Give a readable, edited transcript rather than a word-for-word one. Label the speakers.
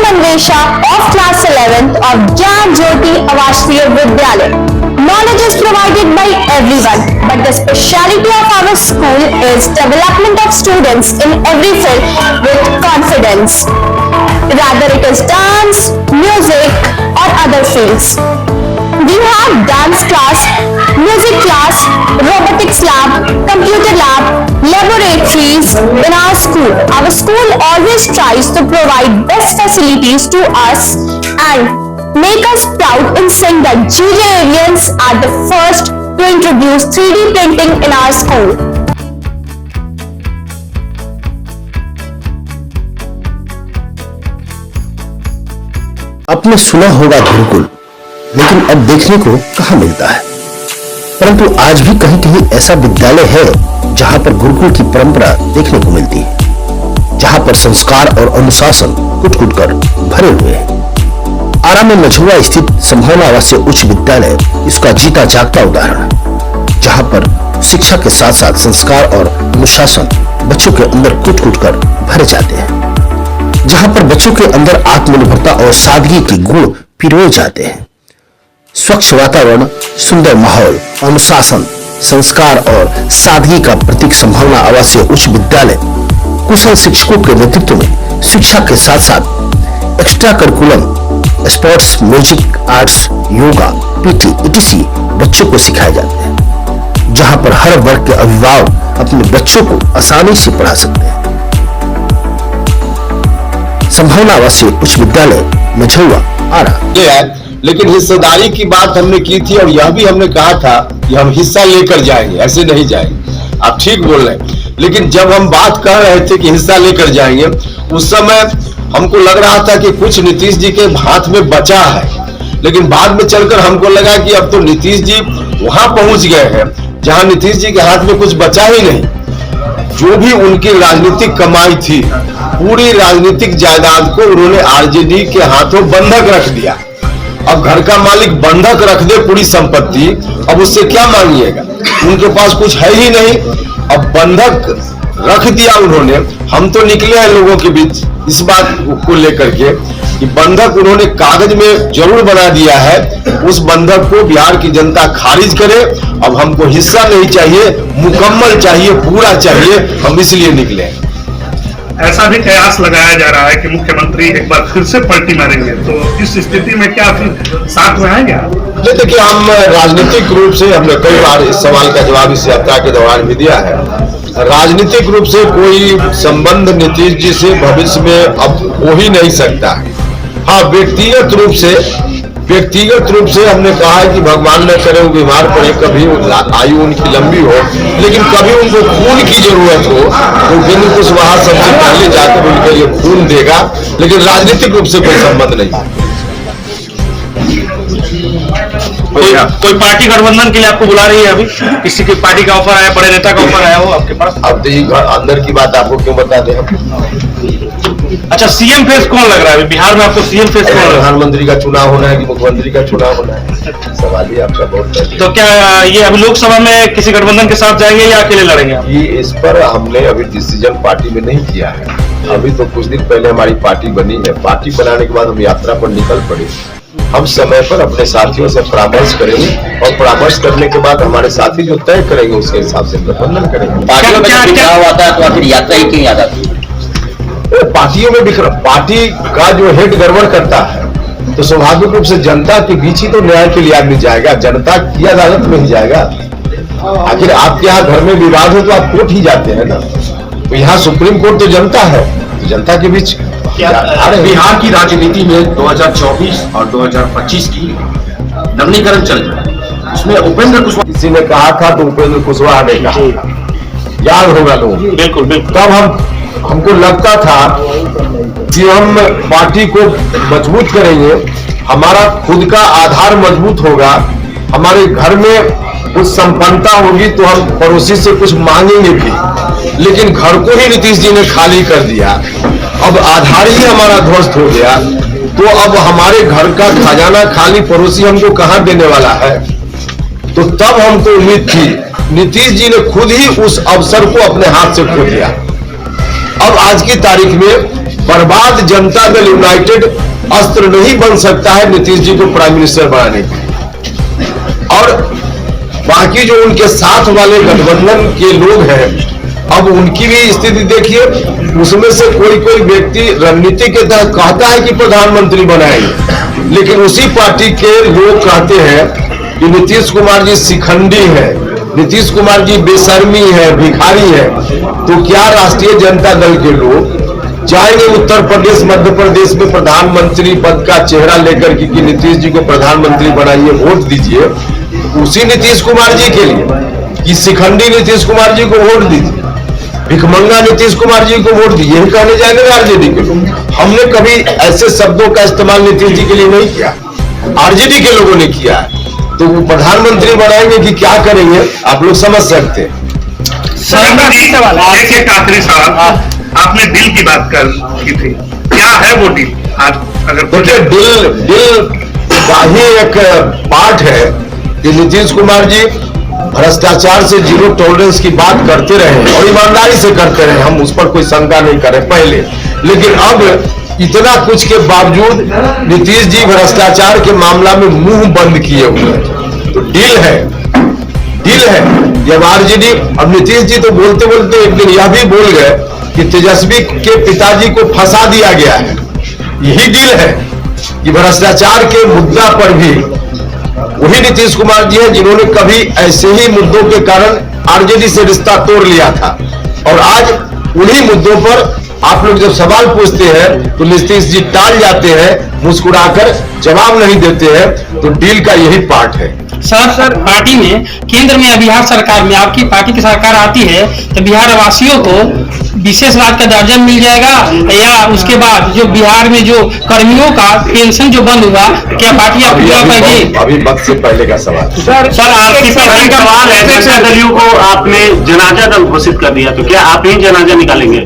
Speaker 1: Manvesha of class 11th of Gyan Jyoti Avashriya Vidyalaya. Knowledge is provided by everyone, but the speciality of our school is development of students in every field with confidence. Rather it is dance, music or other fields. We have dance class, music class, robotics lab, computer lab, laboratories in our school. Our school always tries to provide best facilities to us and make us proud in saying that GJAvians are the first to introduce 3D printing in our school.
Speaker 2: आपने सुना होगा गुरुकुल, लेकिन अब देखने को कहां मिलता है। परंतु आज भी कहीं कहीं ऐसा विद्यालय है जहां पर गुरुकुल की परंपरा देखने को मिलती है, जहां पर संस्कार और अनुशासन कुट-कुट कर भरे हुए हैं। आरा में मझुआ स्थित संभावना आवासीय उच्च विद्यालय इसका जीता जागता उदाहरण है, जहां पर शिक्षा के साथ साथ संस्कार और अनुशासन बच्चों के अंदर कुट-कुट कर भरे जाते हैं, जहां पर बच्चों के अंदर आत्मनिर्भरता और सादगी के गुण पिरोए जाते हैं। स्वच्छ वातावरण, सुंदर माहौल, अनुशासन, संस्कार और सादगी का प्रतीक संभावना आवासीय उच्च विद्यालय कुशल शिक्षकों के नेतृत्व में शिक्षा के साथ साथ extra curriculum, sports, music, arts, yoga, PT etc बच्चों को सिखाए जाते हैं, जहां पर हर वर्ग के अभिभावक अपने बच्चों को आसानी से पढ़ा सकते हैं। संभावना आवासीय उच्च विद्यालय मझौआ आरा।
Speaker 3: लेकिन हिस्सेदारी की बात हमने की थी और यह भी हमने कहा था कि हम हिस्सा लेकर जाएंगे, ऐसे नहीं जाएंगे। आप ठीक बोल रहे हैं, लेकिन जब हम बात कर रहे थे कि हिस्सा लेकर जाएंगे, उस समय हमको लग रहा था कि कुछ नीतीश जी के हाथ में बचा है, लेकिन बाद में चलकर हमको लगा कि अब तो नीतीश जी वहां पहुंच गए हैं जहां नीतीश जी के हाथ में कुछ बचा ही नहीं। जो भी उनकी राजनीतिक कमाई थी, पूरी राजनीतिक जायदाद को उन्होंने आरजेडी के हाथों बंधक रख दिया। अब घर का मालिक बंधक रख दे पूरी संपत्ति, अब उससे क्या मांगिएगा? उनके पास कुछ है ही नहीं। अब बंधक रख दिया उन्होंने। हम तो निकले हैं लोगों के बीच इस बात को लेकर के कि बंधक उन्होंने कागज में जरूर बना दिया है, उस बंधक को बिहार की जनता खारिज करे। अब हमको हिस्सा नहीं चाहिए, मुकम्मल चाहिए, पूरा चाहिए। हम इसलिए निकले हैं।
Speaker 4: ऐसा भी कयास लगाया जा रहा है कि मुख्यमंत्री एक बार फिर से पलटी मारेंगे, तो इस स्थिति में क्या फिर साथ में आएंगे?
Speaker 3: देखिए, हम राजनीतिक रूप से हमने कई बार इस सवाल का जवाब इस यात्रा के दौरान भी दिया है। राजनीतिक रूप से कोई संबंध नीतीश जी से भविष्य में अब हो ही नहीं सकता है। हाँ, व्यक्तिगत रूप से हमने कहा है कि भगवान न करे वो बीमार पड़े, कभी आयु उनकी लंबी हो, लेकिन कभी उनको खून की जरूरत हो तो उपेंद्र कुशवाहा सबसे पहले जाकर उनके लिए खून देगा, लेकिन राजनीतिक रूप से कोई संबंध नहीं।
Speaker 4: कोई पार्टी गठबंधन के लिए आपको बुला रही है? अभी किसी की पार्टी का ऑफर आया, बड़े नेता का ऑफर आया हो आपके पास?
Speaker 3: अब अंदर की बात आपको क्यों बता दें हम?
Speaker 4: अच्छा, सीएम फेस कौन लग रहा है बिहार में आपको? सीएम फेस कौन?
Speaker 3: प्रधानमंत्री का चुनाव होना है कि मुख्यमंत्री का चुनाव होना है? सवाल ही आपका बहुत है।
Speaker 4: तो क्या ये अभी लोकसभा में किसी गठबंधन के साथ जाएंगे या अकेले लड़ेंगे?
Speaker 3: ये इस पर हमने अभी डिसीजन पार्टी में नहीं किया है। अभी तो कुछ दिन पहले हमारी पार्टी बनी है। पार्टी बनाने के बाद हम यात्रा पर निकल पड़े। हम समय पर अपने साथियों से परामर्श करेंगे और परामर्श करने के बाद हमारे साथी जो तय करेंगे उसके हिसाब से गठबंधन करेंगे।
Speaker 5: पार्टियों में बिखराव आता है तो आखिर यात्रा ही क्यों याद आती है?
Speaker 3: पार्टियों में पार्टी का जो हेड गड़बड़ करता है तो स्वाभाविक रूप से जनता के बीच ही तो न्याय के लिए आदमी जाएगा, जनता की अदालत में ही जाएगा। आखिर आपके यहाँ घर में विवाद हो तो आप कोर्ट ही जाते हैं ना। तो यहाँ सुप्रीम कोर्ट तो जनता है, तो जनता के बीच
Speaker 5: बिहार की राजनीति में 2024 और 2025 की नवीनीकरण चल रहा है, उसमें उपेंद्र कुशवाहा
Speaker 3: किसी ने कहा था तो उपेंद्र कुशवाहा ने कहा, याद होगा लोग।
Speaker 4: बिल्कुल।
Speaker 3: तब हमको लगता था कि हम पार्टी को मजबूत करेंगे, हमारा खुद का आधार मजबूत होगा, हमारे घर में कुछ संपन्नता होगी तो हम पड़ोसी से कुछ मांगेंगे भी। लेकिन घर को ही नीतीश जी ने खाली कर दिया, अब आधार ही हमारा ध्वस्त हो गया, तो अब हमारे घर का खजाना खाली पड़ोसी हमको कहां देने वाला है? तो तब हमको उम्मीद थी, नीतीश जी ने खुद ही उस अवसर को अपने हाथ से खो दिया। अब आज की तारीख में बर्बाद जनता दल यूनाइटेड अस्त्र नहीं बन सकता है नीतीश जी को प्राइम मिनिस्टर बनाने के। और बाकी जो उनके साथ वाले गठबंधन के लोग हैं, अब उनकी भी स्थिति देखिए। उसमें से कोई कोई व्यक्ति रणनीति के तहत कहता है कि प्रधानमंत्री बनाएंगे, लेकिन उसी पार्टी के लोग कहते हैं कि नीतीश कुमार जी शिखंडी है, नीतीश कुमार जी बेशर्मी है, भिखारी है। तो क्या राष्ट्रीय जनता दल के लोग जाएंगे उत्तर प्रदेश, मध्य प्रदेश में प्रधानमंत्री पद का चेहरा लेकर कि नीतीश जी को प्रधानमंत्री बनाइए, वोट दीजिए, उसी नीतीश कुमार जी के लिए कि शिखंडी नीतीश कुमार जी को वोट दीजिए, भिखमंगा नीतीश कुमार जी को वोट दीजिए, यही कहने जाएंगे आरजेडी के लोग। हमने कभी ऐसे शब्दों का इस्तेमाल नीतीश जी के लिए नहीं किया, आरजेडी के लोगों ने किया है। तो वो प्रधानमंत्री बनाएंगे कि क्या करेंगे, आप लोग समझ सकते हैं।
Speaker 4: एक आखिरी सवाल, आपने बिल की बात की थी, क्या है वो डील? आज अगर
Speaker 3: देखिए, बिल का ही एक पार्ट है कि नीतीश कुमार जी भ्रष्टाचार से जीरो टॉलरेंस की बात करते रहे और ईमानदारी से करते रहे, हम उस पर कोई शंका नहीं करें पहले। लेकिन अब इतना कुछ के बावजूद नीतीश जी भ्रष्टाचार के मामला में मुंह बंद किए हुए हैं। तो डील है जब आरजेडी, अब नीतीश जी तो बोलते बोलते एक दिन यह भी बोल गए कि तेजस्वी के पिताजी को फंसा दिया गया है। यही डील है कि भ्रष्टाचार के मुद्दा पर भी वही नीतीश कुमार जी हैं जिन्होंने कभी ऐसे ही मुद्दों के कारण आरजेडी से रिश्ता तोड़ लिया था, और आज उन्हीं मुद्दों पर आप लोग जब सवाल पूछते हैं तो नीतीश जी टाल जाते हैं, मुस्कुराकर जवाब नहीं देते हैं। तो डील का यही पार्ट है।
Speaker 6: सर पार्टी में केंद्र में या बिहार सरकार में आपकी पार्टी की सरकार आती है तो बिहार वासियों को विशेष राज्य का दर्जा मिल जाएगा, या उसके बाद जो बिहार में जो कर्मियों का पेंशन जो बंद हुआ, क्या पार्टी आप पूरा पाएगी?
Speaker 3: अभी वक्त से पहले का सवाल।
Speaker 7: सर आपकी पार्टी का सवाल है, दलियों को आपने जनाजा दल घोषित कर दिया, तो क्या आप ही जनाजा निकालेंगे?